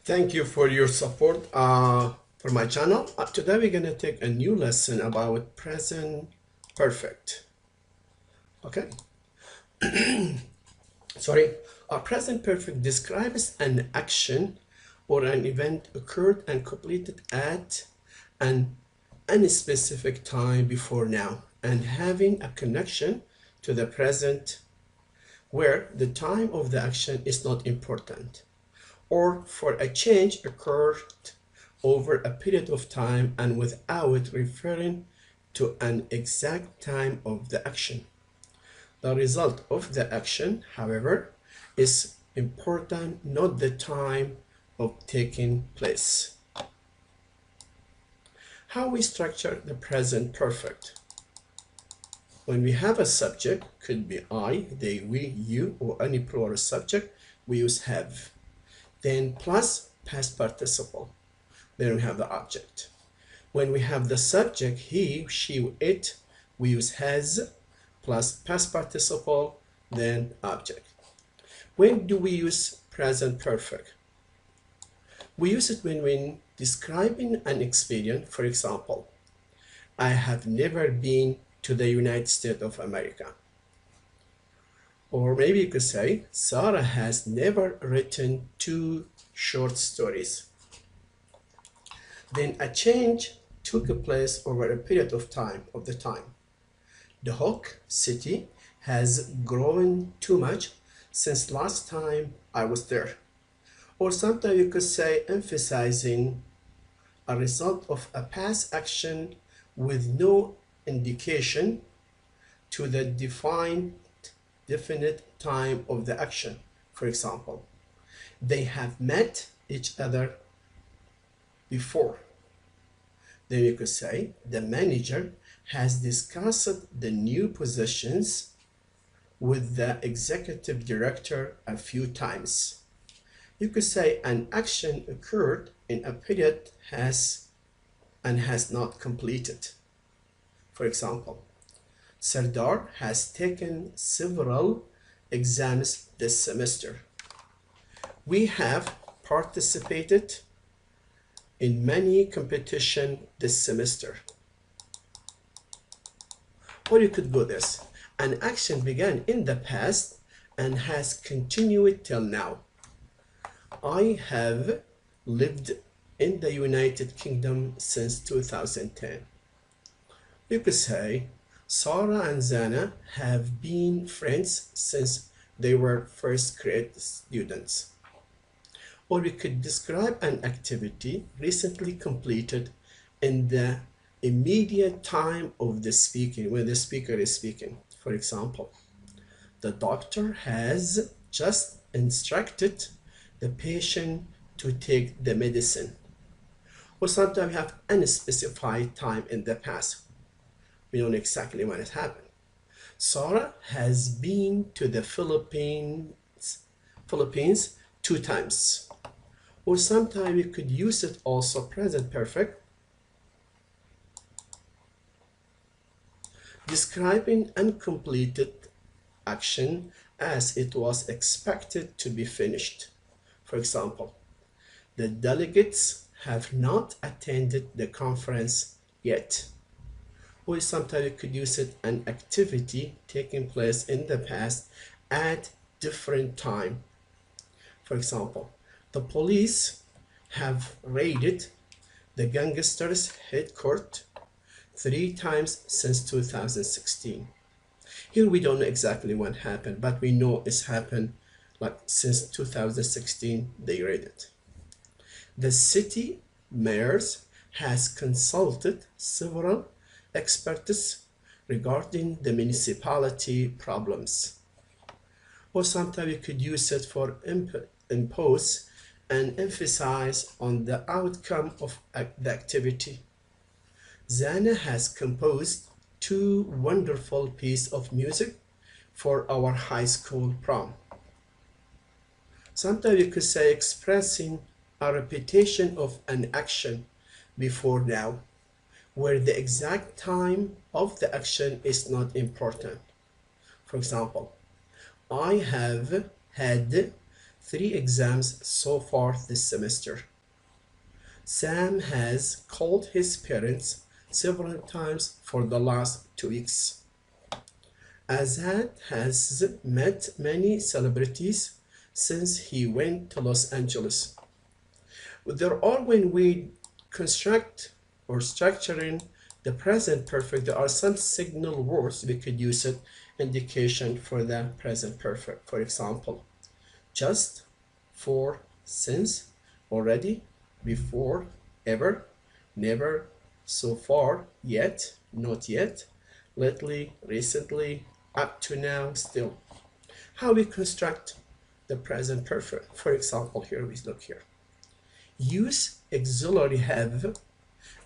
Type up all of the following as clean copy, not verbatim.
Thank you for your support for my channel. Today we're going to take a new lesson about present perfect. Okay, sorry. Present perfect describes an action or an event occurred and completed at an unspecific time before now and having a connection to the present where the time of the action is not important, or for a change occurred over a period of time and without referring to an exact time of the action. The result of the action, however, is important, not the time of taking place. How we structure the present perfect. When we have a subject, could be I, they, we, you, or any plural subject, we use have. Then plus past participle. Then we have the object. When we have the subject, he, she, it, we use has plus past participle, then object. When do we use present perfect? We use it when we're describing an experience. For example, I have never been to the United States of America. Or maybe you could say, Sarah has never written 2 short stories. Then a change took place over a period of time. The Hawk City has grown too much since last time I was there. Or sometimes you could say emphasizing a result of a past action with no indication to the definite time of the action. For example, they have met each other before. Then you could say the manager has discussed the new positions with the executive director a few times. You could say an action occurred in a period has not completed. For example, Sardar has taken several exams this semester. We have participated in many competitions this semester. Or you could go this. An action began in the past and has continued till now. I have lived in the United Kingdom since 2010. You could say Sarah and Zana have been friends since they were first grade students. Or we could describe an activity recently completed in the immediate time of the speaking, when the speaker is speaking. For example, the doctor has just instructed the patient to take the medicine. Or sometimes we have unspecified time in the past. We don't know exactly when it happened. Sarah has been to the Philippines 2 times. Or sometimes we could use it also present perfect, describing uncompleted action as it was expected to be finished. For example, the delegates have not attended the conference yet. Or sometimes you could use it an activity taking place in the past at different time. For example, the police have raided the gangsters' headquarters 3 times since 2016. Here we don't know exactly what happened, but we know it's happened like since 2016 they raided. The city mayors has consulted several experts regarding the municipality problems. Or sometimes you could use it for impose and emphasize on the outcome of the activity. Zana has composed 2 wonderful pieces of music for our high school prom. Sometimes you could say expressing a repetition of an action before now, where the exact time of the action is not important. For example, I have had 3 exams so far this semester. Sam has called his parents several times for the last 2 weeks. Azad has met many celebrities since he went to Los Angeles. There are, when we construct or structuring the present perfect, there are some signal words we could use it indication for the present perfect. For example, just, for, since, already, before, ever, never, so far, yet, not yet, lately, recently, up to now, still. How we construct the present perfect. For example, here we look here. Use auxiliary have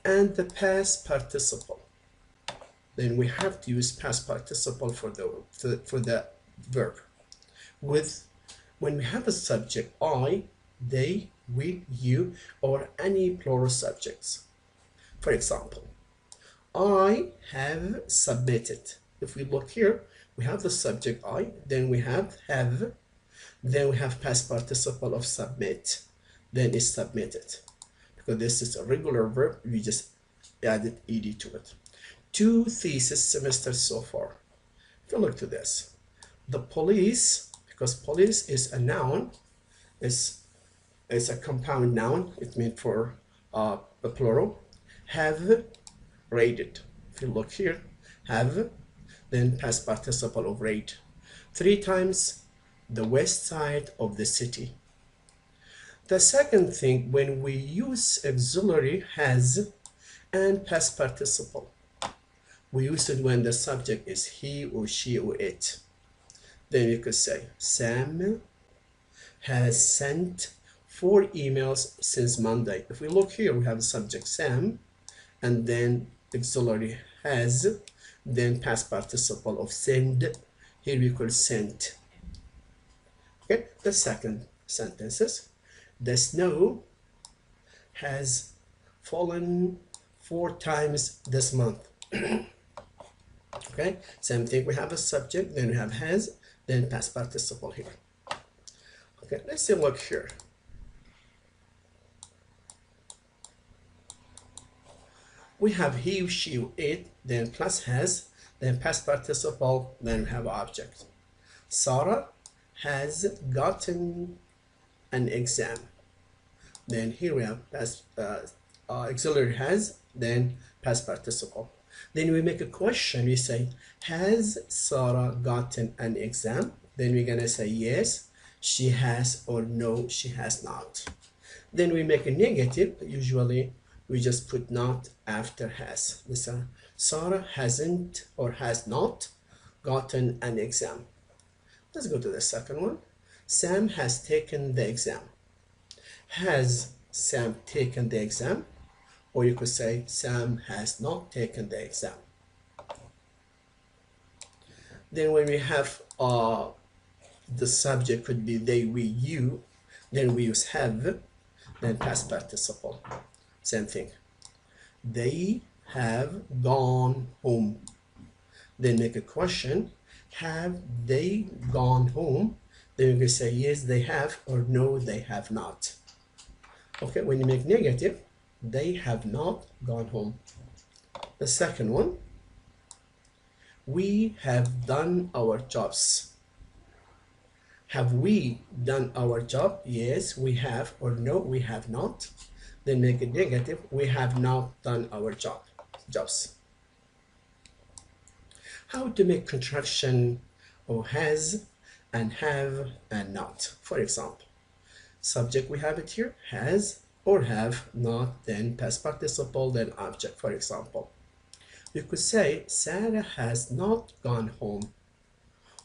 and the past participle. Then we have to use past participle for the verb. With when we have a subject I, they, we, you, or any plural subjects. For example, I have submitted. If we look here, we have the subject I, then we have, then we have past participle of submit, then it's submitted. Because this is a regular verb, we just added ed to it. 2 thesis semesters so far. If you look to this, the police, because police is a noun, is a compound noun, it means for a plural, have raided. If you look here, have, then past participle of raid. 3 times the west side of the city. The second thing, when we use auxiliary has and past participle, we use it when the subject is he or she or it. Then you could say, Sam has sent 4 emails since Monday. If we look here, we have the subject Sam, and then auxiliary has, then past participle of send. Here we could sent. Okay, the second sentences. The snow has fallen 4 times this month. Okay, same thing. We have a subject, then we have has, then past participle here. Okay, let's see, look here. We have he, she, it, then plus has, then past participle, then we have object. Sarah has gotten an exam. Then here we have past auxiliary has, then past participle. Then we make a question. We say, has Sarah gotten an exam? Then we're gonna say yes, she has, or no, she has not. Then we make a negative. Usually we just put not after has. This Sarah hasn't or has not gotten an exam. Let's go to the second one. Sam has taken the exam. Has Sam taken the exam? Or you could say Sam has not taken the exam. Then when we have the subject could be they, we, you, then we use have, then past participle. Same thing. They have gone home. Then make a question. Have they gone home? Then you can say yes, they have, or no, they have not. Okay, when you make negative, they have not gone home. The second one, we have done our jobs. Have we done our job? Yes, we have, or no, we have not. Then make it negative, we have not done our jobs. How to make contraction of has and have and not. For example, subject we have it here, has or have, not, then past participle, then object. For example, you could say Sarah has not gone home.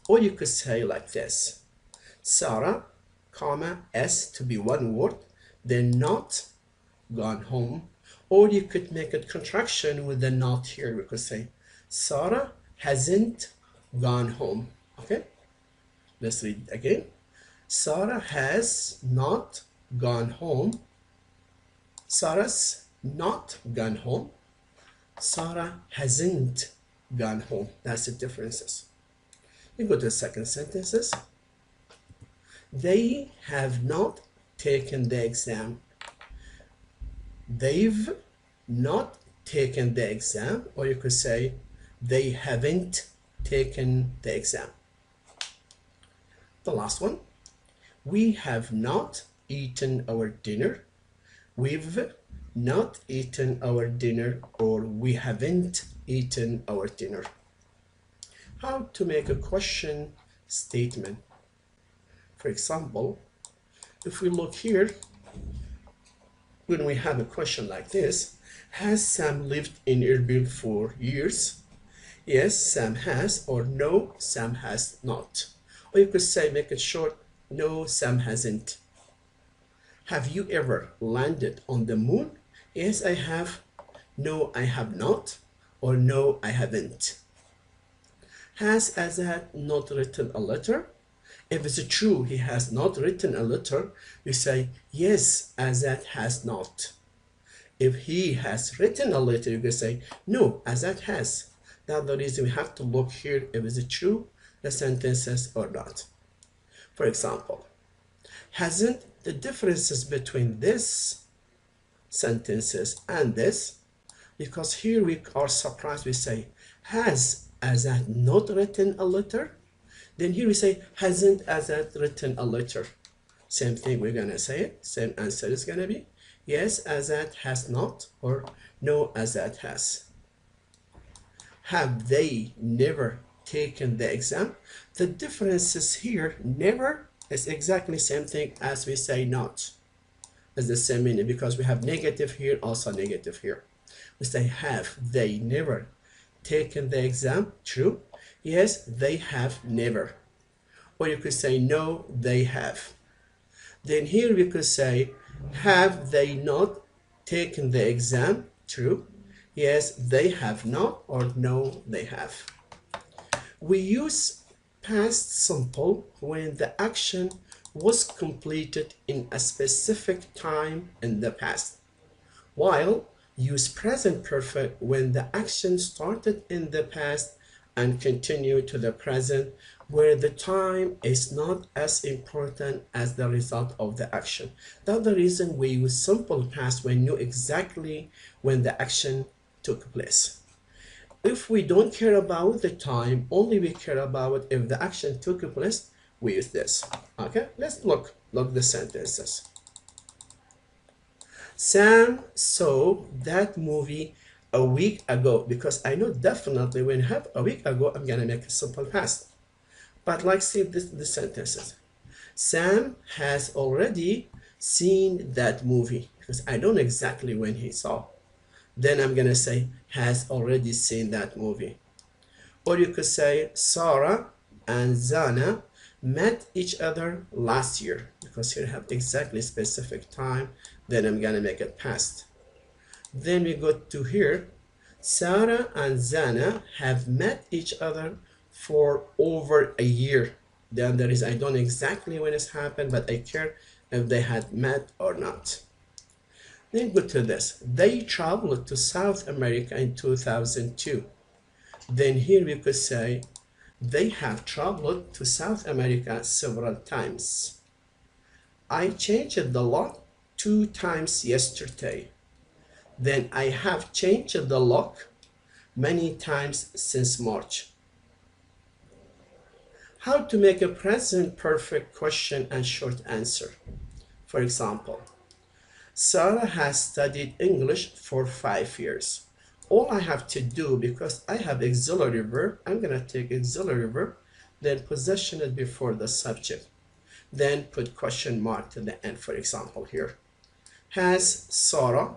Or you could say like this, Sarah, comma, s to be one word, then not gone home. Or you could make a contraction with the not here. We could say Sarah hasn't gone home. Okay, let's read again. Sarah has not gone home. Sarah's not gone home. Sarah hasn't gone home. That's the differences. You go to the second sentences. They have not taken the exam. They've not taken the exam, or you could say they haven't taken the exam. The last one, we have not eaten our dinner. We've not eaten our dinner, or we haven't eaten our dinner. How to make a question statement. For example, if we look here, when we have a question like this, has Sam lived in Erbil for years? Yes, Sam has, or no, Sam has not. Or you could say, make it short, no, Sam hasn't. Have you ever landed on the moon? Yes, I have. No, I have not. Or no, I haven't. Has Azad not written a letter? If it's true he has not written a letter, we say, yes, Azad has not. If he has written a letter, you can say, no, Azad has. That's the reason we have to look here if it's true, the sentences or not. For example, hasn't the differences between this sentences and this, because here we are surprised, we say, has Azad not written a letter? Then here we say, hasn't Azad written a letter? Same thing, we're gonna say it, same answer is gonna be, yes, Azad has not, or no, Azad has. Have they never taken the exam? The differences here, never, is exactly the same thing as we say not. It's the same meaning, because we have negative here, also negative here. We say, have they never taken the exam? True. Yes, they have never. Or you could say, no, they have. Then here we could say, have they not taken the exam? True. Yes, they have not, or no, they have. We use past simple when the action was completed in a specific time in the past, while use present perfect when the action started in the past and continued to the present, where the time is not as important as the result of the action. That's the reason we use simple past when you know exactly when the action took place. If we don't care about the time, only we care about if the action took place, we use this. Okay, let's look the sentences. Sam saw that movie a week ago, because I know definitely when I have a week ago, I'm gonna make a simple past. But like see the sentences. Sam has already seen that movie, because I don't know exactly when he saw. Then I'm gonna say has already seen that movie. Or you could say Sarah and Zana met each other last year, because here I have exactly specific time. Then I'm gonna make it past. Then we go to here, Sarah and Zana have met each other for over a year. Then there is, I don't know exactly when it's happened, but I care if they had met or not. Then go to this, they traveled to South America in 2002. Then here we could say, they have traveled to South America several times. I changed the lock 2 times yesterday. Then I have changed the lock many times since March. How to make a present perfect question and short answer. For example, Sarah has studied English for 5 years. All I have to do, because I have auxiliary verb, I'm gonna take auxiliary verb, then position it before the subject, then put question mark to the end. For example here, has Sarah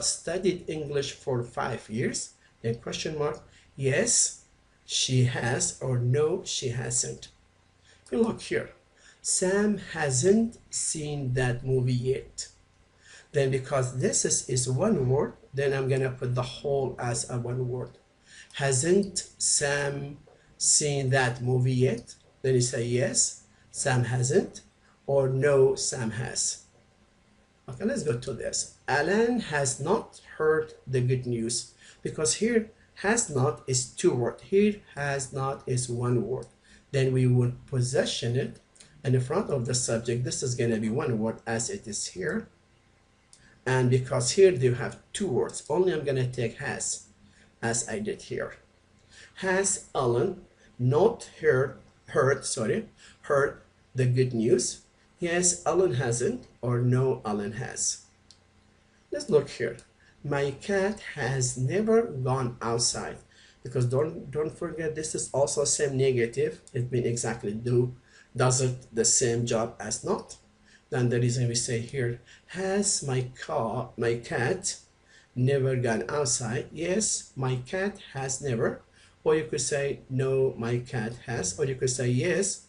studied English for 5 years? Then question mark, yes, she has, or no, she hasn't. If you look here, Sam hasn't seen that movie yet. Then because this is one word, then I'm gonna put the whole as a one word. Hasn't Sam seen that movie yet? Then you say yes, Sam hasn't, or no, Sam has. Okay, let's go to this. Alan has not heard the good news, because here has not is 2 words. Here has not is 1 word. then we would position it in the front of the subject. This is going to be one word as it is here. And because here they have two words, only I'm going to take has as I did here. Has Alan not heard the good news? Yes, Alan hasn't, or no, Alan has. Let's look here. My cat has never gone outside. Because don't forget, this is also same negative. It means exactly does it the same job as not. Then the reason we say here, has my cat never gone outside? Yes, my cat has never. Or you could say, no, my cat has. Or you could say, yes,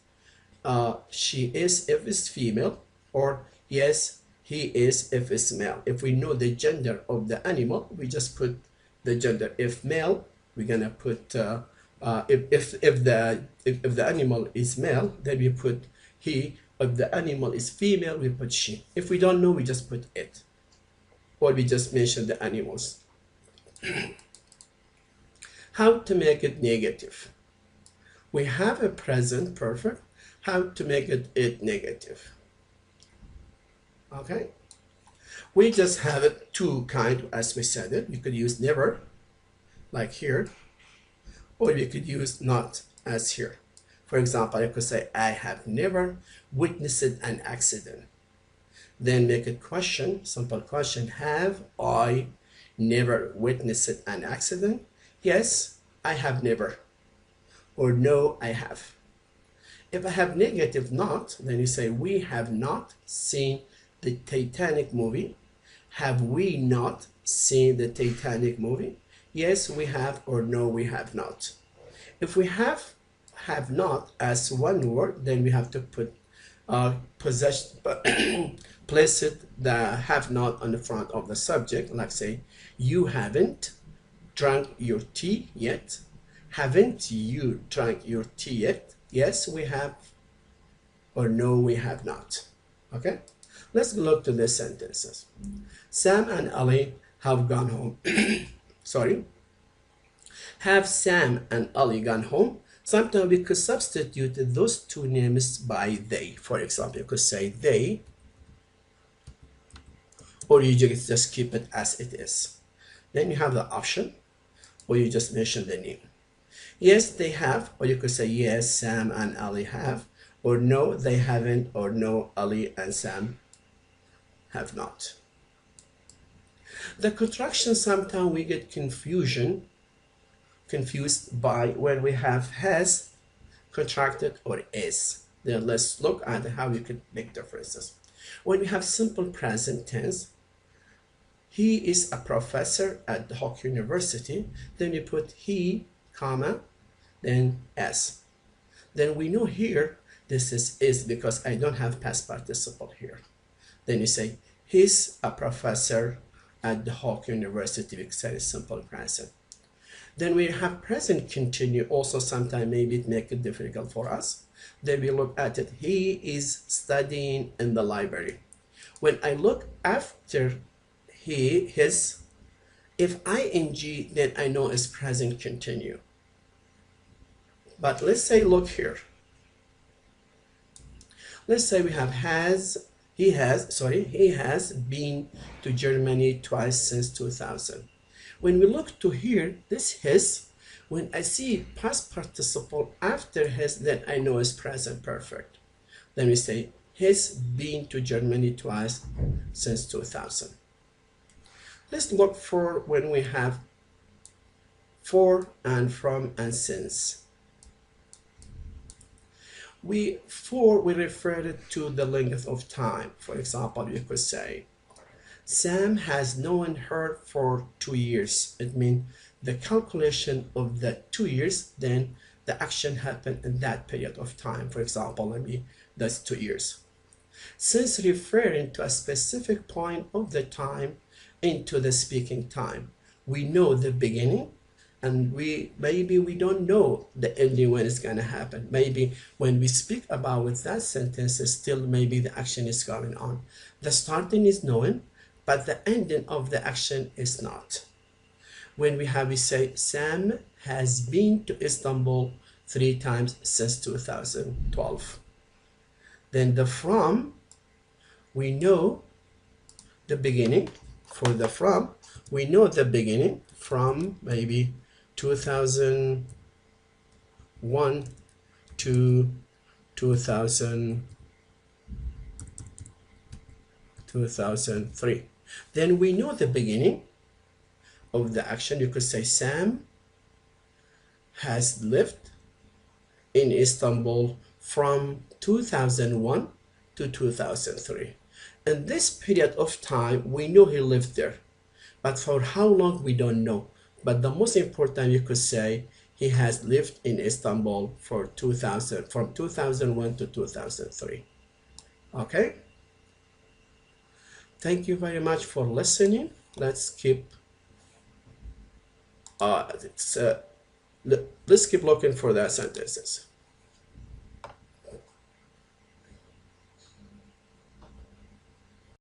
she is if it's female. Or yes, he is if it's male. If we know the gender of the animal, we just put the gender. If male, we're gonna put if the animal is male, then we put he. If the animal is female, we put she. If we don't know, we just put it, or we just mention the animals. How to make it negative? We have a present perfect. How to make it negative? Okay, we just have it two kind, as we said it. You could use never, like here, or we could use not, as here. For example, I could say, I have never witnessed an accident. Then make a question, simple question. Have I never witnessed an accident? Yes, I have never. Or no, I have. If I have negative not, then you say, we have not seen the Titanic movie. Have we not seen the Titanic movie? Yes, we have, or no, we have not. If we have not as one word, then we have to put place it the have not on the front of the subject, like say, you haven't drunk your tea yet. Haven't you drunk your tea yet? Yes, we have, or no, we have not. Okay, let's look to the sentences. Sam and Ali have gone home. Sorry. Have Sam and Ali gone home? Sometimes we could substitute those two names by they. For example, you could say they, or you just keep it as it is. Then you have the option, or you just mention the name. Yes, they have, or you could say yes, Sam and Ali have, or no, they haven't, or no, Ali and Sam have not. The contraction, sometimes we get confused by when we have has contracted or is. Then let's look at how we could make differences. When we have simple present tense, he is a professor at the Hawk University, then you put he, comma, then s. Then we know here this is because I don't have past participle here. Then you say he's a professor at the Hawk University because that is simple present. Then we have present continue. Also, sometimes maybe it makes it difficult for us. Then we look at it. He is studying in the library. When I look after his, if ing, then I know it's present continue. But let's say, look here. Let's say we have he has been to Germany twice since 2000. When we look to here, this his, when I see past participle after his, then I know it's present perfect. Then we say, he's been to Germany twice since 2000. Let's look for when we have for and from and since. We refer it to the length of time. For example, you could say, Sam has known her for 2 years. It means the calculation of the 2 years, then the action happened in that period of time. For example, maybe that's 2 years. Since referring to a specific point of the time into the speaking time, we know the beginning, and maybe we don't know the ending when it's going to happen. Maybe when we speak about with that sentence, still maybe the action is going on. The starting is known, but the ending of the action is not. When we say Sam has been to Istanbul 3 times since 2012. Then the from, we know the beginning. For the from, we know the beginning from maybe 2001 to 2003. Then we know the beginning of the action. You could say Sam has lived in Istanbul from 2001 to 2003. In this period of time, we know he lived there, but for how long we don't know. But the most important, you could say he has lived in Istanbul for from 2001 to 2003. Okay, thank you very much for listening. Let's keep let's keep looking for the sentences.